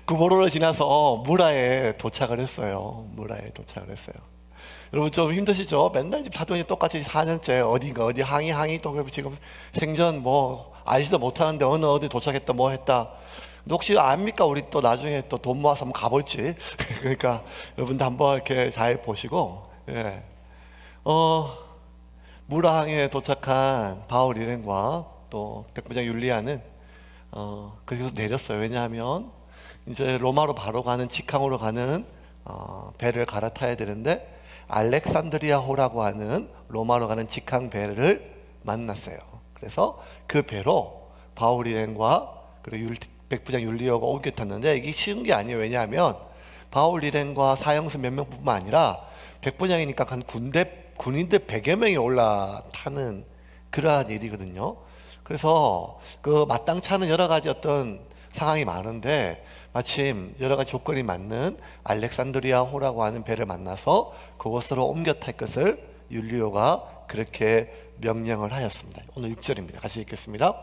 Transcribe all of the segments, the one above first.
구보로를 지나서 무라에 도착을 했어요. 무라에 도착을 했어요. 여러분 좀 힘드시죠? 맨날 이제 사돈이 똑같이 4년째 어딘가 어디 항이 또 지금 생전 뭐 알지도 못하는데 어느 어디 도착했다 뭐 했다. 근데 혹시 압니까? 우리 또 나중에 또 돈 모아서 한번 가볼지. 그러니까 여러분도 한번 이렇게 잘 보시고, 예. 무라항에 도착한 바울 일행과 또 백부장 율리아는 거기서 내렸어요. 왜냐하면 이제 로마로 바로 가는 직항으로 가는 배를 갈아타야 되는데 알렉산드리아호라고 하는 로마로 가는 직항 배를 만났어요. 그래서 그 배로 바울 일행과 그리고 백부장 율리아가 옮겨 탔는데 이게 쉬운 게 아니에요. 왜냐하면 바울 일행과 사형수 몇 명뿐만 아니라 백부장이니까 한 군인들 100여 명이 올라타는 그러한 일이거든요. 그래서 그 마땅치 않은 여러 가지 어떤 상황이 많은데 마침 여러 가지 조건이 맞는 알렉산드리아호라고 하는 배를 만나서 그곳으로 옮겨 탈 것을 율리오가 그렇게 명령을 하였습니다. 오늘 6절입니다. 같이 읽겠습니다.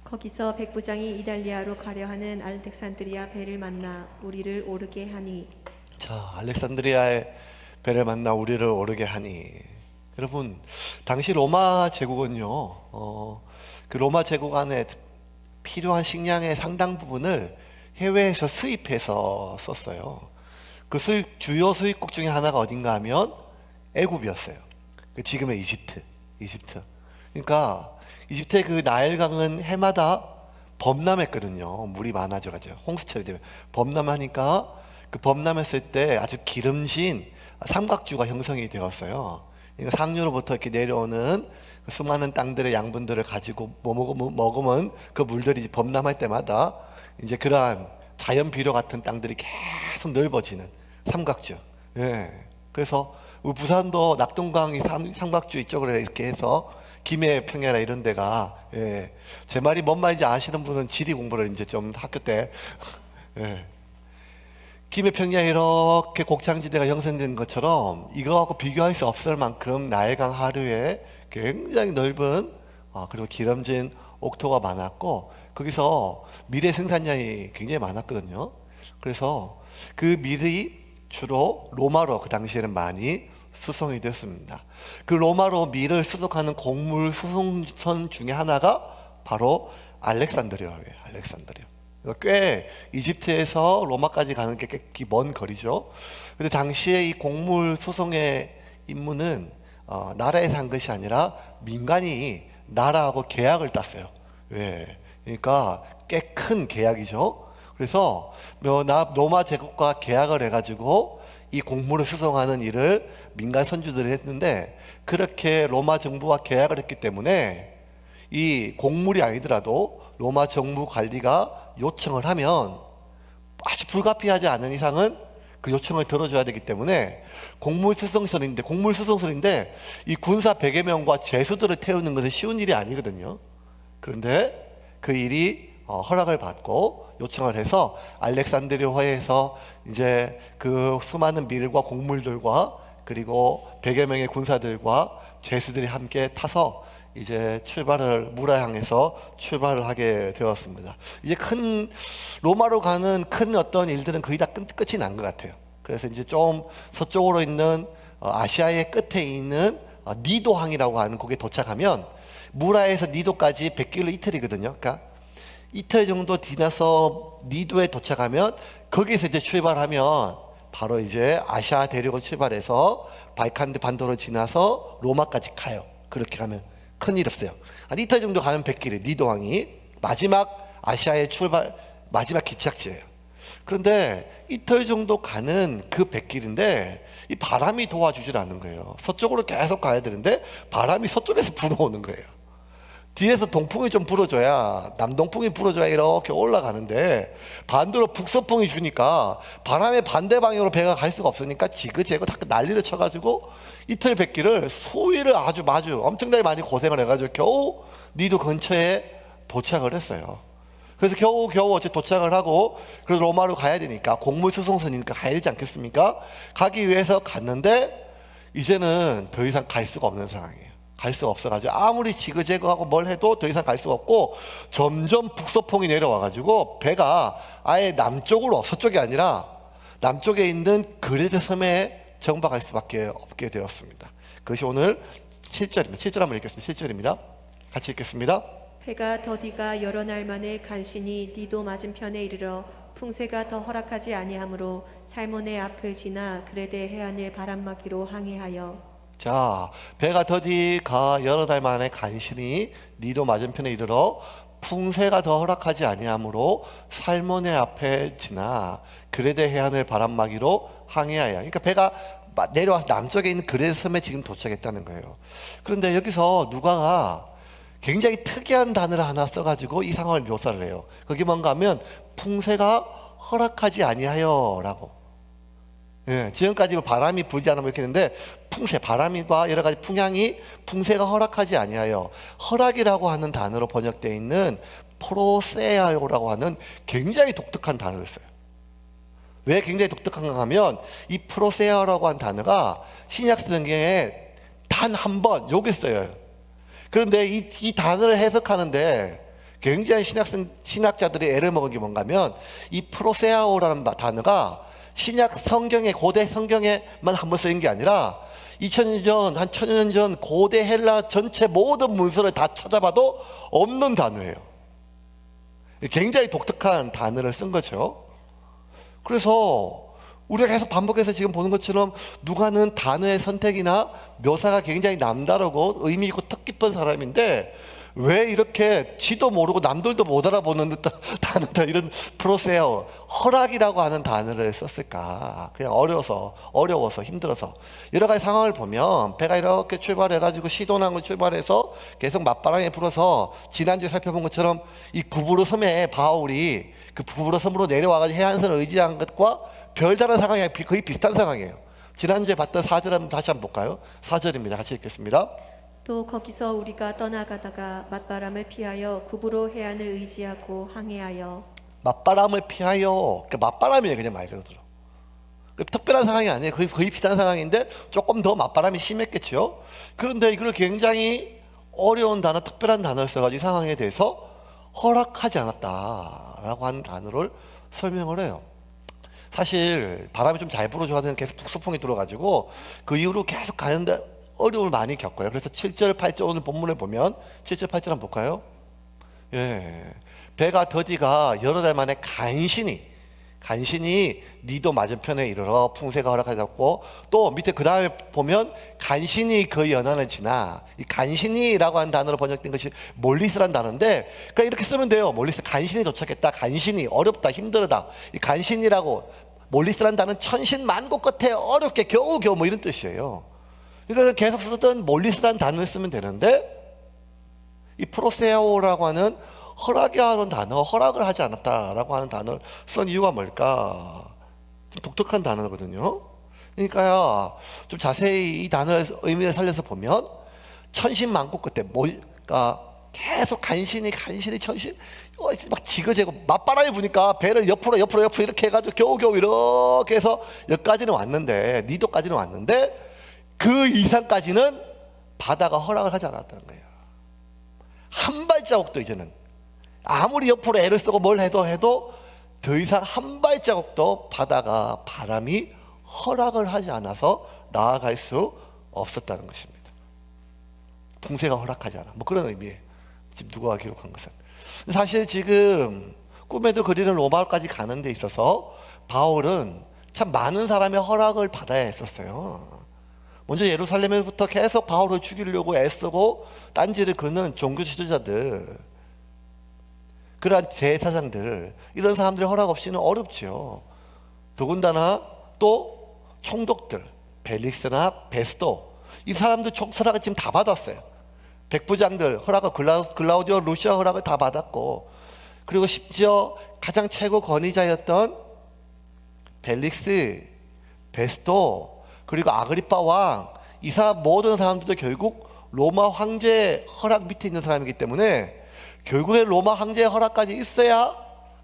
거기서 백부장이 이달리아로 가려 하는 알렉산드리아 배를 만나 우리를 오르게 하니. 자, 알렉산드리아의 배를 만나 우리를 오르게 하니. 여러분, 당시 로마 제국은요, 그 로마 제국 안에 필요한 식량의 상당 부분을 해외에서 수입해서 썼어요. 그 주요 수입국 중에 하나가 어딘가 하면 애굽이었어요. 지금의 이집트. 그러니까 이집트의 그 나일강은 해마다 범람했거든요. 물이 많아져가지고 홍수철이 되면 범람하니까 그 범람했을 때 아주 기름진 삼각주가 형성이 되었어요. 그러니까 상류로부터 이렇게 내려오는 그 수많은 땅들의 양분들을 가지고 먹으면 그 물들이 범람할 때마다 이제 그러한 자연 비료 같은 땅들이 계속 넓어지는 삼각주. 예. 그래서 우리 부산도 낙동강이 삼각주 이쪽으로 이렇게 해서 김해 평야나 이런 데가, 예. 제 말이 뭔 말인지 아시는 분은 지리 공부를 이제 좀 학교 때 예. 김해 평야에 이렇게 곡창지대가 형성된 것처럼 이거하고 비교할 수 없을 만큼 나일강 하류에 굉장히 넓은 그리고 기름진 옥토가 많았고 거기서 밀의 생산량이 굉장히 많았거든요. 그래서 그 밀이 주로 로마로 그 당시에는 많이 수송이 됐습니다. 그 로마로 밀을 수송하는 곡물 수송선 중에 하나가 바로 알렉산드리아예요. 알렉산드리아. 꽤 이집트에서 로마까지 가는 게 꽤 먼 거리죠. 근데 당시에 이 곡물 수송의 임무는 나라에서 한 것이 아니라 민간이 나라하고 계약을 땄어요. 왜? 그러니까 꽤 큰 계약이죠. 그래서 로마 제국과 계약을 해가지고 이 곡물을 수송하는 일을 민간 선주들이 했는데 그렇게 로마 정부와 계약을 했기 때문에 이 곡물이 아니더라도 로마 정부 관리가 요청을 하면 아주 불가피하지 않은 이상은 그 요청을 들어줘야 되기 때문에 곡물 수송선인데 이 군사 100여 명과 죄수들을 태우는 것은 쉬운 일이 아니거든요. 그런데 그 일이 허락을 받고 요청을 해서 알렉산드리아호에서 이제 그 수많은 밀과 곡물들과 그리고 100여 명의 군사들과 죄수들이 함께 타서 이제 무라 향해서 출발을 하게 되었습니다. 이제 로마로 가는 큰 어떤 일들은 거의 다 끝이 난 것 같아요. 그래서 이제 좀 서쪽으로 있는 아시아의 끝에 있는 니도항이라고 하는 곳에 도착하면 무라에서 니도까지 100km 이틀이거든요. 그러니까 이틀 정도 지나서 니도에 도착하면 거기서 이제 출발하면 바로 이제 아시아 대륙을 출발해서 발칸드 반도를 지나서 로마까지 가요. 그렇게 가면 큰일 없어요. 한 이틀 정도 가면 100km 니도항이 마지막 아시아의 마지막 기착지예요. 그런데 이틀 정도 가는 그 100km인데 이 바람이 도와주질 않는 거예요. 서쪽으로 계속 가야 되는데 바람이 서쪽에서 불어오는 거예요. 뒤에서 동풍이 좀 불어줘야 남동풍이 불어줘야 이렇게 올라가는데 반대로 북서풍이 주니까 바람의 반대 방향으로 배가 갈 수가 없으니까 지그재그 다 난리를 쳐가지고 이틀 100km를 소위를 아주 엄청나게 많이 고생을 해가지고 겨우 니도 근처에 도착을 했어요. 그래서 겨우 어째 도착을 하고 그래서 로마로 가야 되니까 곡물 수송선이니까 가야 되지 않겠습니까? 가기 위해서 갔는데 이제는 더 이상 갈 수가 없는 상황이에요. 갈 수가 없어가지고 아무리 지그재그하고 뭘 해도 더 이상 갈 수가 없고 점점 북서풍이 내려와가지고 배가 아예 남쪽으로 서쪽이 아니라 남쪽에 있는 그레데 섬에 정박할 수밖에 없게 되었습니다. 그것이 오늘 7절입니다. 7절 한번 읽겠습니다. 7절입니다. 같이 읽겠습니다. 배가 더디가 여러 날 만에 간신히 니도 맞은편에 이르러 풍세가 더 허락하지 아니하므로 살몬의 앞을 지나 그레데 해안을 바람막이로 항해하여. 자, 배가 더디가 여러 달 만에 간신히 니도 맞은편에 이르러 풍세가 더 허락하지 아니하므로 살몬의 앞에 지나 그레데 해안을 바람막이로 항해하여. 그러니까 배가 내려와서 남쪽에 있는 그레데 섬에 지금 도착했다는 거예요. 그런데 여기서 누가가 굉장히 특이한 단어를 하나 써가지고 이 상황을 묘사를 해요. 그게 뭔가 하면 풍세가 허락하지 아니하여라고. 예, 지금까지 바람이 불지 않으면 이렇게 했는데 풍세, 바람과 여러 가지 풍향이 풍세가 허락하지 아니하여, 허락이라고 하는 단어로 번역되어 있는 프로세아요라고 하는 굉장히 독특한 단어를 써요. 왜 굉장히 독특한가 하면 이 프로세아라고 하는 단어가 신약 성경에 단 한 번 여기 써요. 그런데 이 단어를 해석하는데 굉장히 신학자들이 애를 먹은 게 뭔가 하면 이 프로세아오라는 단어가 신약 성경에, 고대 성경에만 한 번 쓰인 게 아니라 2000년 전, 한 1000년 전 고대 헬라 전체 모든 문서를 다 찾아봐도 없는 단어예요. 굉장히 독특한 단어를 쓴 거죠. 그래서 우리가 계속 반복해서 지금 보는 것처럼 누가는 단어의 선택이나 묘사가 굉장히 남다르고 의미 있고 뜻 깊은 사람인데 왜 이렇게 지도 모르고 남들도 못 알아보는 듯한 단어다, 이런 프로세어, 허락이라고 하는 단어를 썼을까? 그냥 어려워서 힘들어서. 여러 가지 상황을 보면 배가 이렇게 출발해가지고 시도낭을 출발해서 계속 맞바람에 불어서 지난주에 살펴본 것처럼 이 구브로 섬에 바울이 그 구브로 섬으로 내려와가지고 해안선을 의지한 것과 별다른 상황이 거의 비슷한 상황이에요. 지난주에 봤던 4절 한번 다시 한번 볼까요? 4절입니다. 같이 읽겠습니다. 또 거기서 우리가 떠나가다가 맞바람을 피하여 구브로 해안을 의지하고 항해하여. 맞바람을 피하여, 그러니까 맞바람이에요, 그냥 말 그대로. 특별한 상황이 아니에요. 거의 비슷한 상황인데 조금 더 맞바람이 심했겠죠. 그런데 이걸 굉장히 어려운 단어, 특별한 단어를 써가지고 이 상황에 대해서 허락하지 않았다라고 하는 단어를 설명을 해요. 사실 바람이 좀 잘 불어줘야 되는 계속 북서풍이 들어가지고 그 이후로 계속 가는데 어려움을 많이 겪어요. 그래서 7절, 8절 오늘 본문에 보면 7절, 8절 한번 볼까요? 예, 배가 더디가 여러 달 만에 간신히 니도 맞은편에 이르러 풍세가 허락하지 않고, 또 밑에 그 다음에 보면 간신히 그 연안을 지나, 이 간신히라고 하는 단어로 번역된 것이 몰리스라는 단어인데, 그러니까 이렇게 쓰면 돼요. 몰리스, 간신히 도착했다, 간신히 어렵다, 힘들다. 이 간신히라고, 몰리스라는 단어는 천신만고 끝에 어렵게 겨우겨우 뭐 이런 뜻이에요. 그러니까 계속 쓰던 몰리스라는 단어를 쓰면 되는데, 이 프로세오라고 하는 허락이라는 단어, 허락을 하지 않았다라고 하는 단어를 쓴 이유가 뭘까? 좀 독특한 단어거든요. 그러니까요, 좀 자세히 이 단어의 의미를 살려서 보면 천신만고 끝에 그러니까 계속 간신히 천신 막 지그재그 맞바람이 부니까 배를 옆으로 이렇게 해가지고 겨우겨우 이렇게 해서 여기까지는 왔는데, 니도까지는 왔는데 그 이상까지는 바다가 허락을 하지 않았다는 거예요. 한 발자국도 이제는 아무리 옆으로 애를 쓰고 뭘 해도 더 이상 한 발자국도 바람이 허락을 하지 않아서 나아갈 수 없었다는 것입니다. 풍세가 허락하지 않아, 뭐 그런 의미예요. 지금 누가 기록한 것은. 사실 지금 꿈에도 그리는 로마까지 가는 데 있어서 바울은 참 많은 사람의 허락을 받아야 했었어요. 먼저 예루살렘에서부터 계속 바울을 죽이려고 애쓰고 딴지를 그는 종교 지도자들, 그러한 제사장들, 이런 사람들의 허락 없이는 어렵죠. 더군다나 또 총독들, 벨릭스나 베스도, 이 사람들 총서락을 지금 다 받았어요. 백부장들 허락을, 글라우디오 루시아 허락을 다 받았고, 그리고 심지어 가장 최고 권위자였던 벨릭스, 베스도, 그리고 아그리파 왕, 이 사람 모든 사람들도 결국 로마 황제의 허락 밑에 있는 사람이기 때문에 결국에 로마 황제의 허락까지 있어야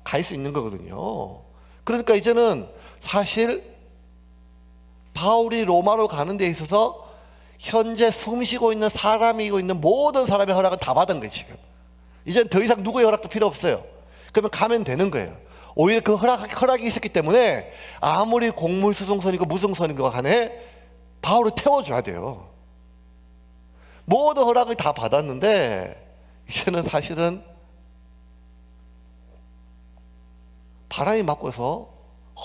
갈 수 있는 거거든요. 그러니까 이제는 사실 바울이 로마로 가는 데 있어서 현재 숨 쉬고 있는 사람이고 있는 모든 사람의 허락은 다 받은 거예요 지금. 이젠 더 이상 누구의 허락도 필요 없어요. 그러면 가면 되는 거예요. 오히려 그 허락이 있었기 때문에 아무리 공물수송선이고 무승선이고 간에 바울을 태워줘야 돼요. 모든 허락을 다 받았는데 이제는 사실은 바람이 맞고서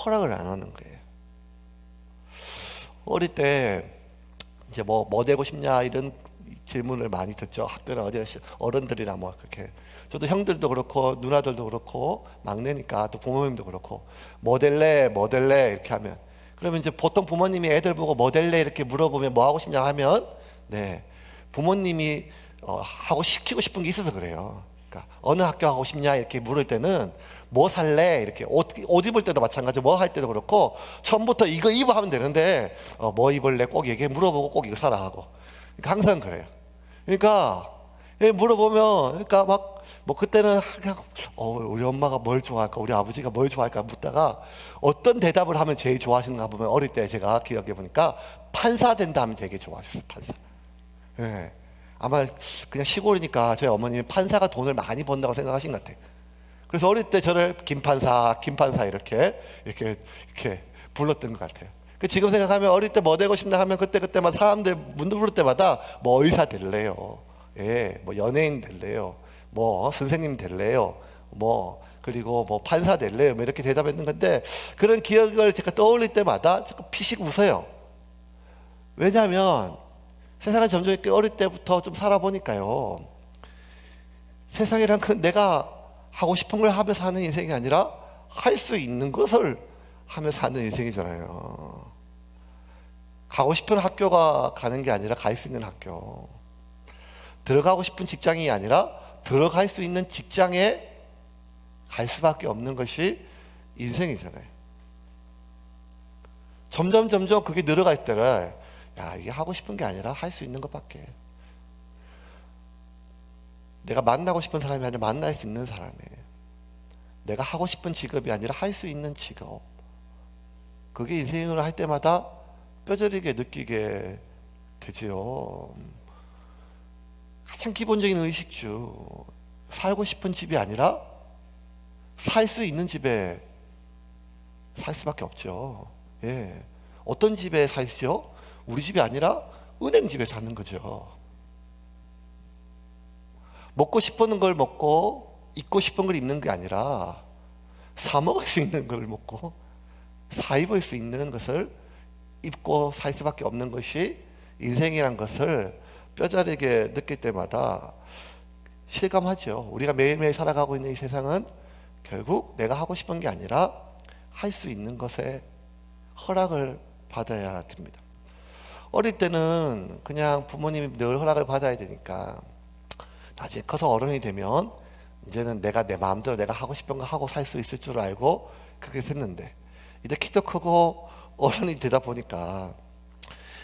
허락을 안 하는 거예요. 어릴 때 이제 뭐 되고 싶냐 이런 질문을 많이 듣죠. 학교나 어디 어른들이나 뭐 그렇게. 저도 형들도 그렇고 누나들도 그렇고 막내니까 또 부모님도 그렇고 뭐 될래 이렇게 하면, 그러면 이제 보통 부모님이 애들 보고 뭐 될래 이렇게 물어보면 뭐 하고 싶냐 하면 네 부모님이 하고 시키고 싶은 게 있어서 그래요. 그러니까 어느 학교 하고 싶냐 이렇게 물을 때는 뭐 살래 이렇게 옷 입을 때도 마찬가지, 뭐 할 때도 그렇고 처음부터 이거 입어 하면 되는데 뭐 입을래 꼭 얘기해 물어보고 꼭 이거 사라 하고. 그러니까 항상 그래요. 그러니까 물어보면 그러니까 막 뭐 그때는 그냥 우리 엄마가 뭘 좋아할까 우리 아버지가 뭘 좋아할까 묻다가 어떤 대답을 하면 제일 좋아하시는가 보면 어릴 때 제가 기억해 보니까 판사 된다 하면 되게 좋아하셨어요. 판사. 예. 아마 그냥 시골이니까 저희 어머님은 판사가 돈을 많이 번다고 생각하신 것 같아요. 그래서 어릴 때 저를 김판사 이렇게 불렀던 것 같아요. 지금 생각하면 어릴 때 뭐 되고 싶나 하면 그때마다 사람들 문 부를 때마다 뭐 의사 될래요, 예, 뭐 연예인 될래요, 뭐 선생님 될래요, 뭐 그리고 뭐 판사 될래요, 뭐 이렇게 대답했는 건데 그런 기억을 제가 떠올릴 때마다 자꾸 피식 웃어요. 왜냐하면 세상을 점점 이렇게 어릴 때부터 좀 살아보니까요, 세상이란 건 내가 하고 싶은 걸 하며 사는 인생이 아니라 할 수 있는 것을 하며 사는 인생이잖아요. 가고 싶은 학교가 가는 게 아니라 갈 수 있는 학교, 들어가고 싶은 직장이 아니라 들어갈 수 있는 직장에 갈 수밖에 없는 것이 인생이잖아요. 점점 그게 늘어갈 때를 이게 하고 싶은 게 아니라 할 수 있는 것밖에, 내가 만나고 싶은 사람이 아니라 만날 수 있는 사람이에요. 내가 하고 싶은 직업이 아니라 할 수 있는 직업, 그게 인생을 할 때마다 뼈저리게 느끼게 되지요. 가장 기본적인 의식주, 살고 싶은 집이 아니라 살 수 있는 집에 살 수밖에 없죠. 예. 어떤 집에 살죠? 우리 집이 아니라 은행 집에 사는 거죠. 먹고 싶은 걸 먹고 입고 싶은 걸 입는 게 아니라 사 먹을 수 있는 걸 먹고 사 입을 수 있는 것을 입고 살 수밖에 없는 것이 인생이란 것을 뼈저리게 느낄 때마다 실감하죠. 우리가 매일매일 살아가고 있는 이 세상은 결국 내가 하고 싶은 게 아니라 할 수 있는 것에 허락을 받아야 됩니다. 어릴 때는 그냥 부모님이 늘 허락을 받아야 되니까 나중에 커서 어른이 되면 이제는 내가 내 마음대로 내가 하고 싶은 거 하고 살 수 있을 줄 알고 그렇게 했는데, 이제 키도 크고 어른이 되다 보니까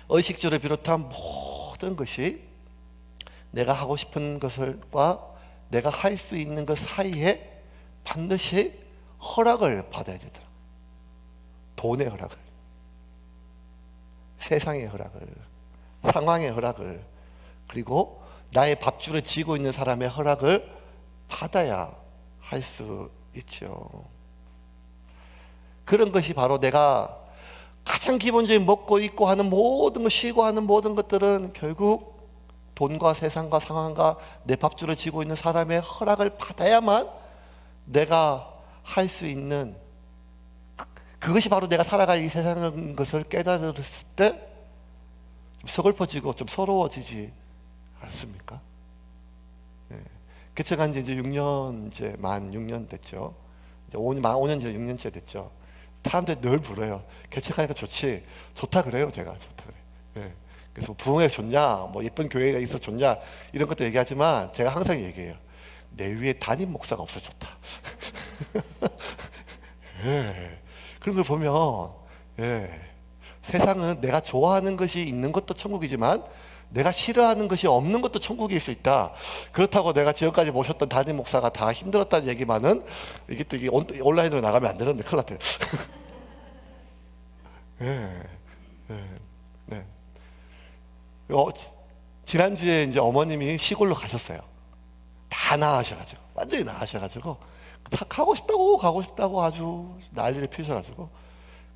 의식주를 비롯한 모든 것이 내가 하고 싶은 것과 내가 할 수 있는 것 사이에 반드시 허락을 받아야 되더라. 돈의 허락을, 세상의 허락을, 상황의 허락을, 그리고 나의 밥줄을 쥐고 있는 사람의 허락을 받아야 할 수 있죠. 그런 것이 바로 내가 가장 기본적인 먹고 입고 하는 모든 것, 쉬고 하는 모든 것들은 결국 돈과 세상과 상황과 내 밥줄을 쥐고 있는 사람의 허락을 받아야만 내가 할 수 있는, 그것이 바로 내가 살아갈 이 세상인 것을 깨달았을 때 좀 서글퍼지고 좀 서러워지지 않습니까? 네. 개척한 지 이제 6년, 이제 만 6년 됐죠. 이제 5년 전에 6년째 됐죠. 사람들이 늘 물어요. 개척하니까 좋지? 좋다 그래요, 제가. 좋다 그래. 네. 그래서 부흥회가 좋냐, 뭐 예쁜 교회가 있어 좋냐, 이런 것도 얘기하지만 제가 항상 얘기해요. 내 위에 담임 목사가 없어 좋다. 예. 그런 걸 보면, 예. 세상은 내가 좋아하는 것이 있는 것도 천국이지만 내가 싫어하는 것이 없는 것도 천국일 수 있다. 그렇다고 내가 지금까지 모셨던 담임 목사가 다 힘들었다는 얘기만은 이게 또 이게 온라인으로 나가면 안 되는데 큰일 났대. 예. 예. 네. 지난주에 이제 어머님이 시골로 가셨어요. 다 나으셔가지고, 완전히 나으셔가지고, 다 가고 싶다고 아주 난리를 피우셔가지고,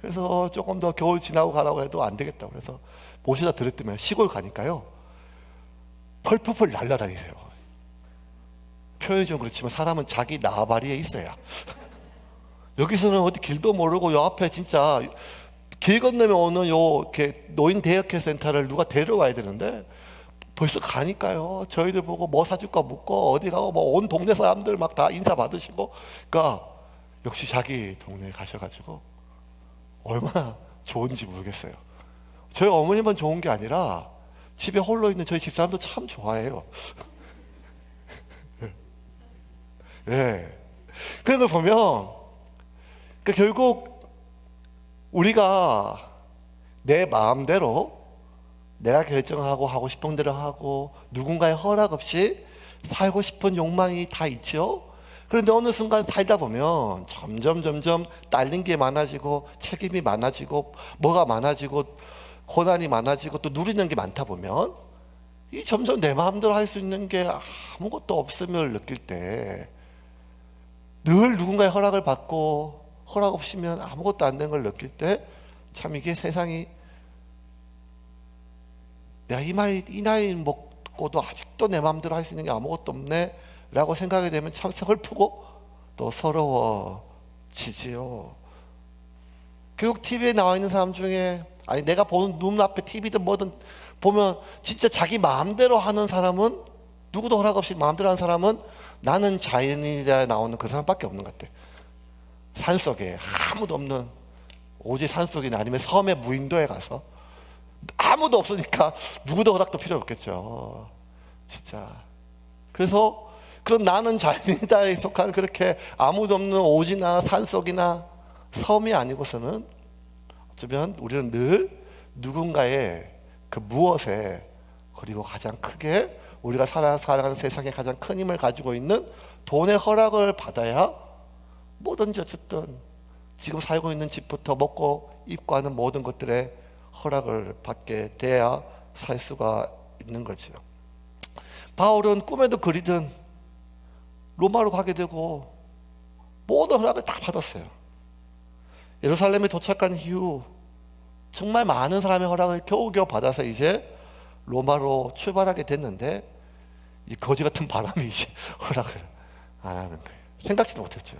그래서 조금 더 겨울 지나고 가라고 해도 안 되겠다고 그래서 모시다 드렸더니 시골 가니까요, 펄펄펄 날아다니세요. 표현이 좀 그렇지만 사람은 자기 나발이에 있어야. 여기서는 어디 길도 모르고 요 앞에 진짜 길 건너면 오는 이렇게 노인 대여케 센터를 누가 데려와야 되는데 벌써 가니까요. 저희들 보고 뭐 사줄까 묻고 어디 가고 뭐 온 동네 사람들 막 다 인사 받으시고, 그러니까 역시 자기 동네에 가셔가지고 얼마나 좋은지 모르겠어요. 저희 어머니만 좋은 게 아니라 집에 홀로 있는 저희 집사람도 참 좋아해요. 예. 그런 걸 보면 결국 우리가 내 마음대로 내가 결정하고 하고 싶은 대로 하고 누군가의 허락 없이 살고 싶은 욕망이 다 있죠. 그런데 어느 순간 살다 보면 점점 딸린 게 많아지고 책임이 많아지고 뭐가 많아지고 고난이 많아지고 또 누리는 게 많다 보면 이 점점 내 마음대로 할 수 있는 게 아무것도 없음을 느낄 때, 늘 누군가의 허락을 받고 허락 없이면 아무것도 안 된 걸 느낄 때, 참 이게 세상이 내가 이 나이 먹고도 아직도 내 마음대로 할 수 있는 게 아무것도 없네 라고 생각이 되면 참 슬프고 또 서러워지지요. 결국 TV에 나와 있는 사람 중에, 아니 내가 보는 눈앞에 TV든 뭐든 보면 진짜 자기 마음대로 하는 사람은, 누구도 허락 없이 마음대로 하는 사람은 나는 자연이라 나오는 그 사람밖에 없는 것 같아. 산속에 아무도 없는, 오직 산속이나 아니면 섬의 무인도에 가서 아무도 없으니까 누구도 허락도 필요 없겠죠. 진짜. 그래서 그런 나는 자연이다에 속한 그렇게 아무도 없는 오지나 산속이나 섬이 아니고서는 어쩌면 우리는 늘 누군가의 그 무엇에, 그리고 가장 크게 우리가 살아가는 세상에 가장 큰 힘을 가지고 있는 돈의 허락을 받아야 뭐든지 어쨌든 지금 살고 있는 집부터 먹고 입고 하는 모든 것들의 허락을 받게 돼야 살 수가 있는 거죠. 바울은 꿈에도 그리든 로마로 가게 되고 모든 허락을 다 받았어요. 예루살렘에 도착한 이후 정말 많은 사람의 허락을 겨우겨우 받아서 이제 로마로 출발하게 됐는데, 이 거지 같은 바람이 이제 허락을 안 하는 거예요. 생각지도 못했죠.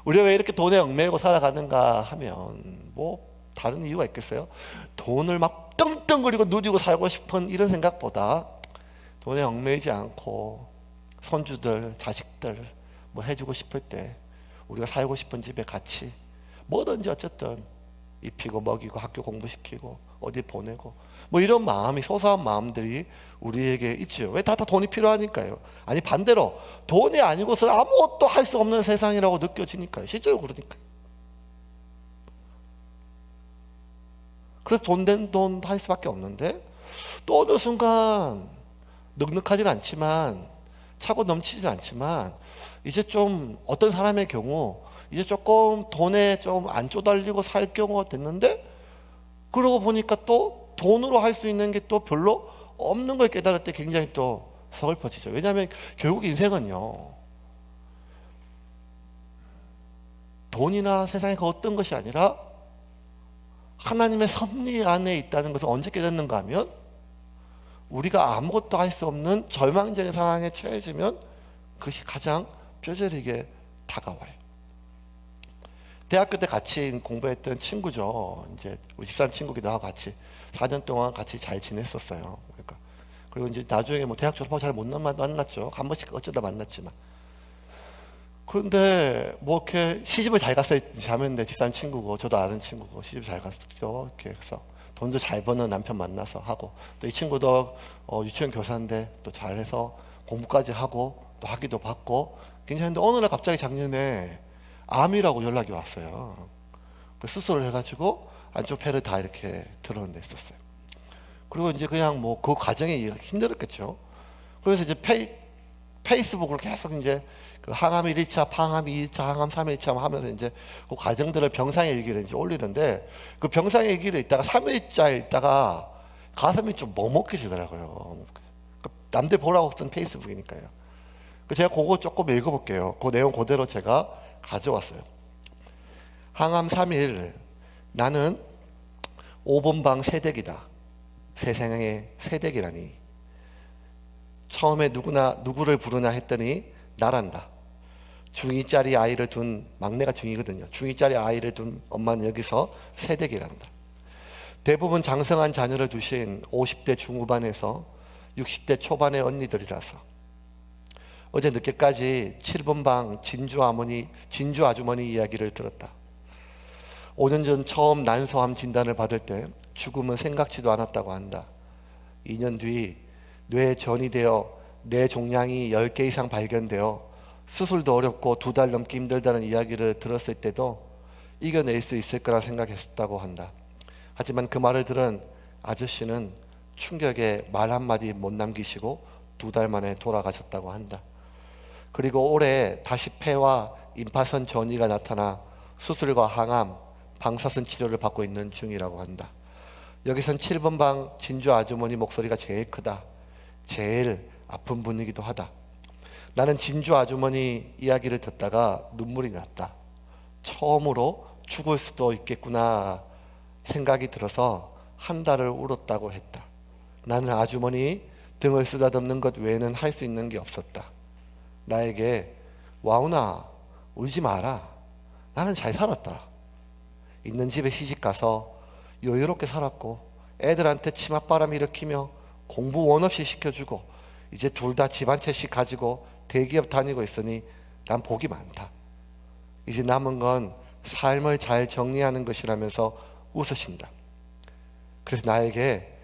우리가 왜 이렇게 돈에 얽매이고 살아가는가 하면 뭐 다른 이유가 있겠어요? 돈을 막 떵떵거리고 누리고 살고 싶은 이런 생각보다 돈에 얽매이지 않고 손주들, 자식들 뭐 해주고 싶을 때 우리가 살고 싶은 집에 같이 뭐든지 어쨌든 입히고 먹이고 학교 공부시키고 어디 보내고 뭐 이런 마음이, 소소한 마음들이 우리에게 있죠. 왜? 다 돈이 필요하니까요. 아니 반대로 돈이 아니고서는 아무것도 할 수 없는 세상이라고 느껴지니까요. 실제로 그러니까요. 그래서 돈 된 돈 할 수밖에 없는데, 또 어느 순간 넉넉하진 않지만 차고 넘치진 않지만 이제 좀 어떤 사람의 경우 이제 조금 돈에 좀 안 쪼달리고 살 경우가 됐는데, 그러고 보니까 또 돈으로 할 수 있는 게 또 별로 없는 걸 깨달을 때 굉장히 또 서글퍼지죠. 왜냐하면 결국 인생은요, 돈이나 세상의 그 어떤 것이 아니라 하나님의 섭리 안에 있다는 것을 언제 깨닫는가 하면, 우리가 아무것도 할 수 없는 절망적인 상황에 처해지면 그것이 가장 뼈저리게 다가와요. 대학교 때 같이 공부했던 친구죠. 이제 우리 집사람 친구기도 하고 같이 4년 동안 같이 잘 지냈었어요. 그러니까 그리고 이제 나중에 뭐 대학 졸업하고 잘 못 만났죠. 한 번씩 어쩌다 만났지만. 그런데 뭐 이렇게 시집을 잘 갔어요. 자매인데 집사람 친구고 저도 아는 친구고 시집 잘 갔죠. 이렇게 해서 돈도 잘 버는 남편 만나서 하고, 또 이 친구도 유치원 교사인데 또 잘해서 공부까지 하고 또 학위도 받고 괜찮은데, 어느 날 갑자기 작년에 암이라고 연락이 왔어요. 수술을 해가지고 안쪽 폐를 다 이렇게 드러낸 데 있었어요. 그리고 이제 그냥 뭐 그 과정이 힘들었겠죠. 그래서 이제 페이스북으로 계속 이제 그 항암 1차, 항암 2차, 항암 3일차 하면서 이제 그 과정들을 병상의 일기를 이제 올리는데, 그 병상의 일기를 읽다가 3일자 읽다가 가슴이 좀 먹먹해지더라고요. 남들 보라고 쓴 페이스북이니까요. 제가 그거 조금 읽어볼게요. 그 내용 그대로 제가 가져왔어요. 항암 3일, 나는 5번방 새댁이다. 세상의 새댁이라니. 처음에 누구를 부르나 했더니 나란다. 중2짜리 아이를 둔, 막내가 중2거든요. 중2짜리 아이를 둔 엄마는 여기서 새댁이란다. 대부분 장성한 자녀를 두신 50대 중후반에서 60대 초반의 언니들이라서 어제 늦게까지 7번 방 진주 아주머니 이야기를 들었다. 5년 전 처음 난소암 진단을 받을 때 죽음은 생각지도 않았다고 한다. 2년 뒤 뇌에 전이 되어 뇌 종양이 10개 이상 발견되어 수술도 어렵고 2달 넘기 힘들다는 이야기를 들었을 때도 이겨낼 수 있을 거라 생각했었다고 한다. 하지만 그 말을 들은 아저씨는 충격에 말 한마디 못 남기시고 2달 만에 돌아가셨다고 한다. 그리고 올해 다시 폐와 임파선 전이가 나타나 수술과 항암, 방사선 치료를 받고 있는 중이라고 한다. 여기선 7번 방 진주 아주머니 목소리가 제일 크다. 제일 아픈 분이기도 하다. 나는 진주 아주머니 이야기를 듣다가 눈물이 났다. 처음으로 죽을 수도 있겠구나 생각이 들어서 한 달을 울었다고 했다. 나는 아주머니 등을 쓰다듬는 것 외에는 할 수 있는 게 없었다. 나에게 와우나 울지 마라. 나는 잘 살았다. 있는 집에 시집가서 여유롭게 살았고 애들한테 치맛바람 일으키며 공부 원 없이 시켜주고 이제 둘 다 집 한 채씩 가지고 대기업 다니고 있으니 난 복이 많다. 이제 남은 건 삶을 잘 정리하는 것이라면서 웃으신다. 그래서 나에게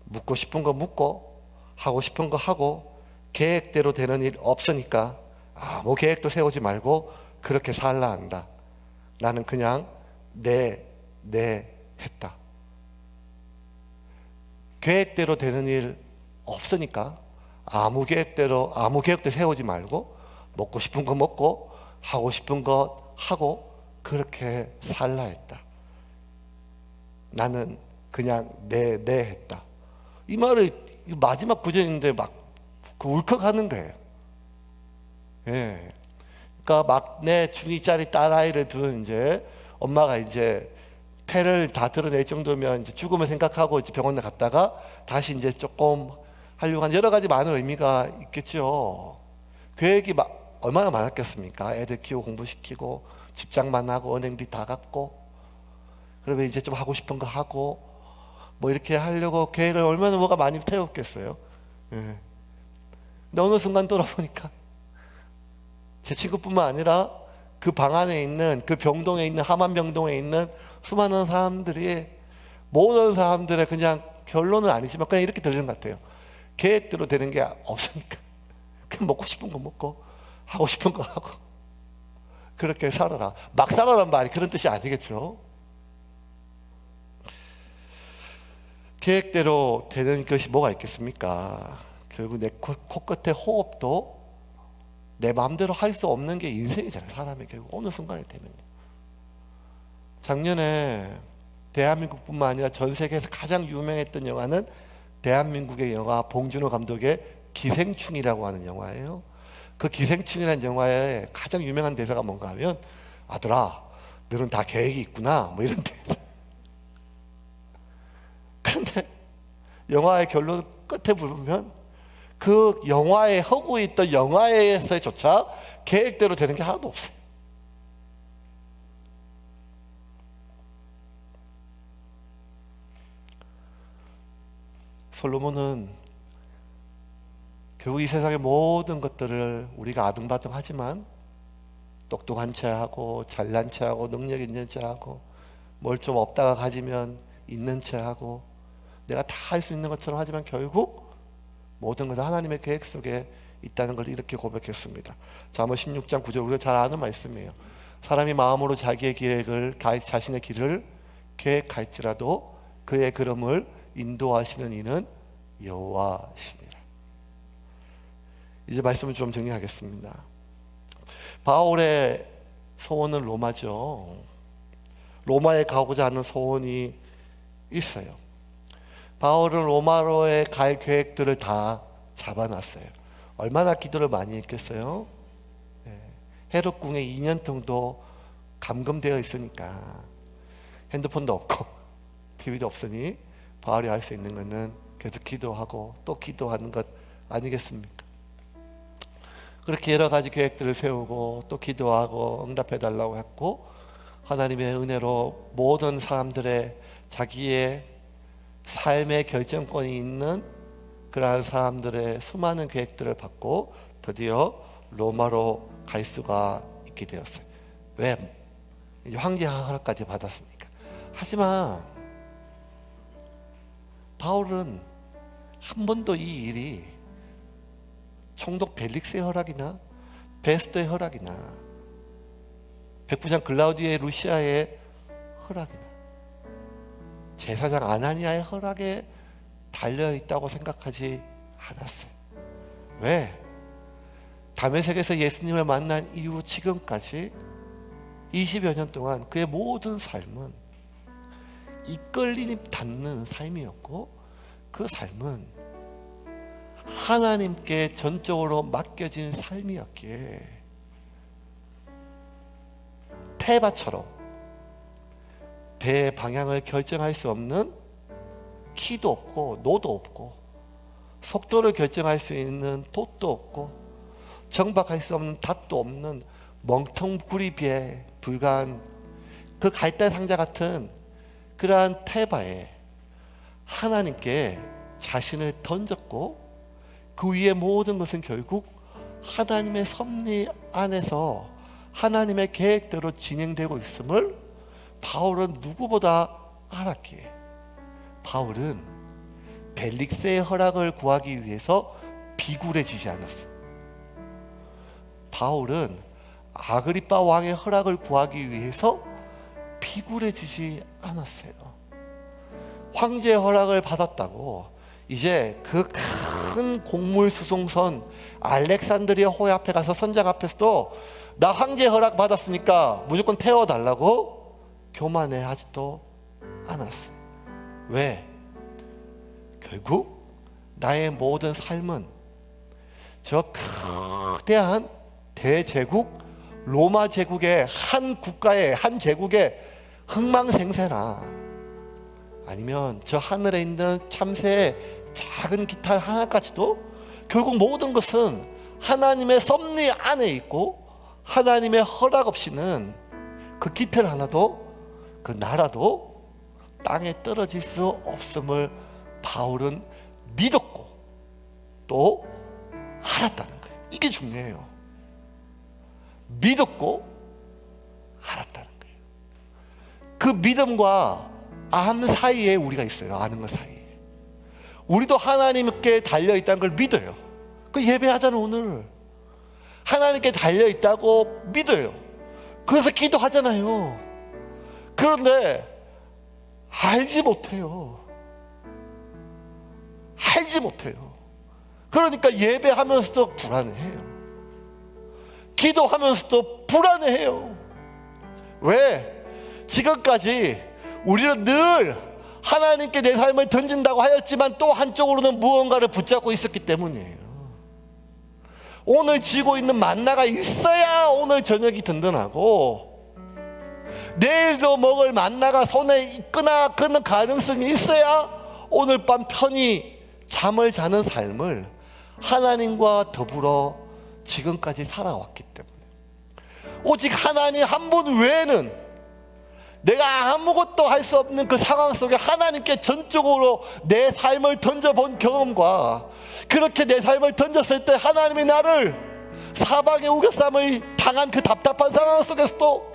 묻고 싶은 거 묻고 하고 싶은 거 하고 계획대로 되는 일 없으니까 아무 계획도 세우지 말고 그렇게 살라 한다. 나는 그냥 네 했다. 계획대로 되는 일 없으니까 아무 계획도 세우지 말고 먹고 싶은 거 먹고 하고 싶은 거 하고 그렇게 살라 했다. 나는 그냥 네 했다. 이 말을 마지막 구절인데 막 울컥하는 거예요. 예. 그러니까 막내 중2짜리 딸아이를 둔 이제 엄마가 이제 폐를 다 드러낼 정도면 이제 죽음을 생각하고 이제 병원에 갔다가 다시 이제 조금 하려고 한 여러 가지 많은 의미가 있겠죠. 계획이 얼마나 많았겠습니까? 애들 키우고 공부시키고 집장만 하고 은행비 다 갚고 그러면 이제 좀 하고 싶은 거 하고 뭐 이렇게 하려고 계획을 얼마나 뭐가 많이 태웠겠어요. 예. 근데 어느 순간 돌아보니까 제 친구뿐만 아니라 그 방 안에 있는 그 병동에 있는 함안병동에 있는 수많은 사람들이 모든 사람들의 그냥 결론은 아니지만 그냥 이렇게 들리는 것 같아요. 계획대로 되는 게 없으니까 그냥 먹고 싶은 거 먹고 하고 싶은 거 하고 그렇게 살아라. 막 살아란 말이 그런 뜻이 아니겠죠. 계획대로 되는 것이 뭐가 있겠습니까? 결국 내 코끝에 호흡도 내 마음대로 할 수 없는 게 인생이잖아요. 사람이 결국 어느 순간이 되면요. 작년에 대한민국뿐만 아니라 전 세계에서 가장 유명했던 영화는 대한민국의 영화 봉준호 감독의 기생충이라고 하는 영화예요. 그 기생충이라는 영화의 가장 유명한 대사가 뭔가 하면 아들아 너는 다 계획이 있구나 뭐 이런 대사. 그런데 영화의 결론 끝에 보면 그 영화에 하고 있던 영화에서조차 계획대로 되는 게 하나도 없어요. 솔로몬은 결국 이 세상의 모든 것들을 우리가 아등바등하지만 똑똑한 체하고 잘난 체하고 능력 있는 체하고 뭘 좀 없다가 가지면 있는 체하고 내가 다 할 수 있는 것처럼 하지만 결국 모든 것은 하나님의 계획 속에 있다는 걸 이렇게 고백했습니다. 잠언 16장 9절 우리가 잘 아는 말씀이에요. 사람이 마음으로 자기의 자신의 길을 계획할지라도 그의 걸음을 인도하시는 이는 여호와시니라. 이제 말씀을 좀 정리하겠습니다. 바울의 소원은 로마죠. 로마에 가고자 하는 소원이 있어요. 바울은 로마로에 갈 계획들을 다 잡아놨어요. 얼마나 기도를 많이 했겠어요? 헤롯 궁에 2년 정도 감금되어 있으니까 핸드폰도 없고 TV도 없으니 바울이 할 수 있는 것은 계속 기도하고 또 기도하는 것 아니겠습니까? 그렇게 여러 가지 계획들을 세우고 또 기도하고 응답해 달라고 했고, 하나님의 은혜로 모든 사람들의 자기의 삶의 결정권이 있는 그러한 사람들의 수많은 계획들을 받고 드디어 로마로 갈 수가 있게 되었어요. 왜? 황제 허락까지 받았으니까. 하지만 바울은 한 번도 이 일이 총독 벨릭스의 허락이나 베스토의 허락이나 백부장 글라우디의 루시아의 허락이나 제사장 아나니아의 허락에 달려있다고 생각하지 않았어요. 왜? 다메섹에서 예수님을 만난 이후 지금까지 20여 년 동안 그의 모든 삶은 이끌림이 닿는 삶이었고, 그 삶은 하나님께 전적으로 맡겨진 삶이었기에 테바처럼 배의 방향을 결정할 수 없는 키도 없고 노도 없고 속도를 결정할 수 있는 돛도 없고 정박할 수 없는 닷도 없는 멍텅구리비에 불과한 그 갈대 상자 같은 그러한 테바에 하나님께 자신을 던졌고, 그 위에 모든 것은 결국 하나님의 섭리 안에서 하나님의 계획대로 진행되고 있음을 바울은 누구보다 알았기에 바울은 벨릭스의 허락을 구하기 위해서 비굴해지지 않았어. 바울은 아그리빠 왕의 허락을 구하기 위해서 비굴해지지 않았어요. 황제의 허락을 받았다고 이제 그 큰 곡물 수송선 알렉산드리아 호에 앞에 가서 선장 앞에서도 나 황제 허락 받았으니까 무조건 태워달라고 교만해 하지도 않았어요. 왜? 결국 나의 모든 삶은 저 거대한 대제국 로마 제국의 한 국가의 한 제국의 흥망생세나 아니면 저 하늘에 있는 참새의 작은 깃털 하나까지도 결국 모든 것은 하나님의 섭리 안에 있고, 하나님의 허락 없이는 그 깃털 하나도 그 나라도 땅에 떨어질 수 없음을 바울은 믿었고 또 알았다는 거예요. 이게 중요해요. 믿었고 알았다는 거예요. 그 믿음과 아는 사이에 우리가 있어요. 아는 것 사이에 우리도 하나님께 달려있다는 걸 믿어요. 그 예배하잖아. 오늘 하나님께 달려있다고 믿어요. 그래서 기도하잖아요. 그런데 알지 못해요. 알지 못해요. 그러니까 예배하면서도 불안해해요. 기도하면서도 불안해해요. 왜? 지금까지 우리는 늘 하나님께 내 삶을 던진다고 하였지만 또 한쪽으로는 무언가를 붙잡고 있었기 때문이에요. 오늘 쥐고 있는 만나가 있어야 오늘 저녁이 든든하고, 내일도 먹을 만나가 손에 있거나 그런 가능성이 있어야 오늘 밤 편히 잠을 자는 삶을 하나님과 더불어 지금까지 살아왔기 때문에, 오직 하나님 한 분 외에는 내가 아무것도 할 수 없는 그 상황 속에 하나님께 전적으로 내 삶을 던져본 경험과, 그렇게 내 삶을 던졌을 때 하나님이 나를 사방의 우겨쌈을 당한 그 답답한 상황 속에서도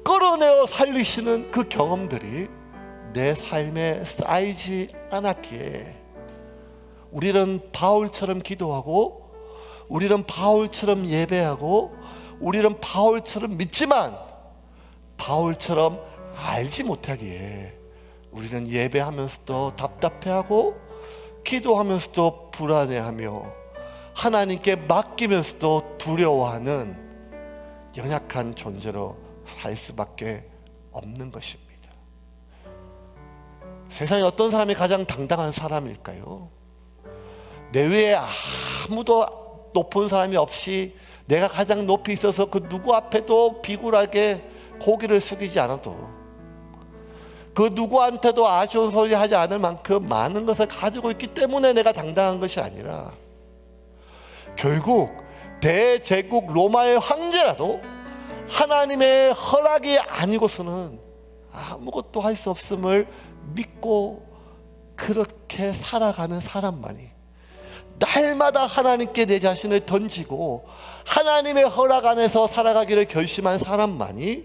끌어내어 살리시는 그 경험들이 내 삶에 쌓이지 않았기에 우리는 바울처럼 기도하고, 우리는 바울처럼 예배하고, 우리는 바울처럼 믿지만 바울처럼 알지 못하기에 우리는 예배하면서도 답답해하고, 기도하면서도 불안해하며, 하나님께 맡기면서도 두려워하는 연약한 존재로 살 수밖에 없는 것입니다. 세상에 어떤 사람이 가장 당당한 사람일까요? 내 위에 아무도 높은 사람이 없이 내가 가장 높이 있어서 그 누구 앞에도 비굴하게 고개를 숙이지 않아도, 그 누구한테도 아쉬운 소리 하지 않을 만큼 많은 것을 가지고 있기 때문에 내가 당당한 것이 아니라, 결국 대제국 로마의 황제라도 하나님의 허락이 아니고서는 아무것도 할 수 없음을 믿고 그렇게 살아가는 사람만이, 날마다 하나님께 내 자신을 던지고 하나님의 허락 안에서 살아가기를 결심한 사람만이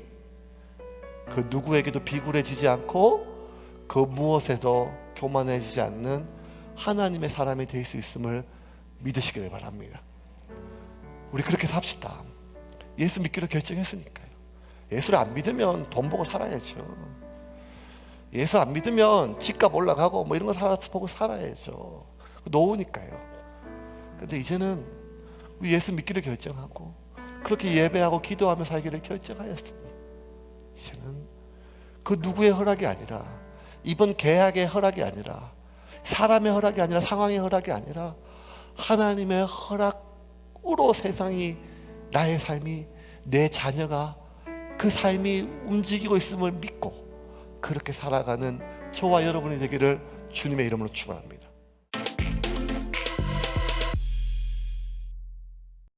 그 누구에게도 비굴해지지 않고 그 무엇에도 교만해지지 않는 하나님의 사람이 될 수 있음을 믿으시기를 바랍니다. 우리 그렇게 삽시다. 예수 믿기로 결정했으니까요. 예수를 안 믿으면 돈 보고 살아야죠. 예수 안 믿으면 집값 올라가고 뭐 이런 거 보고 살아야죠. 노후니까요. 근데 이제는 우리 예수 믿기를 결정하고 그렇게 예배하고 기도하며 살기를 결정하였으니, 이제는 그 누구의 허락이 아니라, 이번 계약의 허락이 아니라, 사람의 허락이 아니라, 상황의 허락이 아니라 하나님의 허락으로 세상이, 나의 삶이, 내 자녀가 그 삶이 움직이고 있음을 믿고 그렇게 살아가는 저와 여러분이 되기를 주님의 이름으로 축원합니다.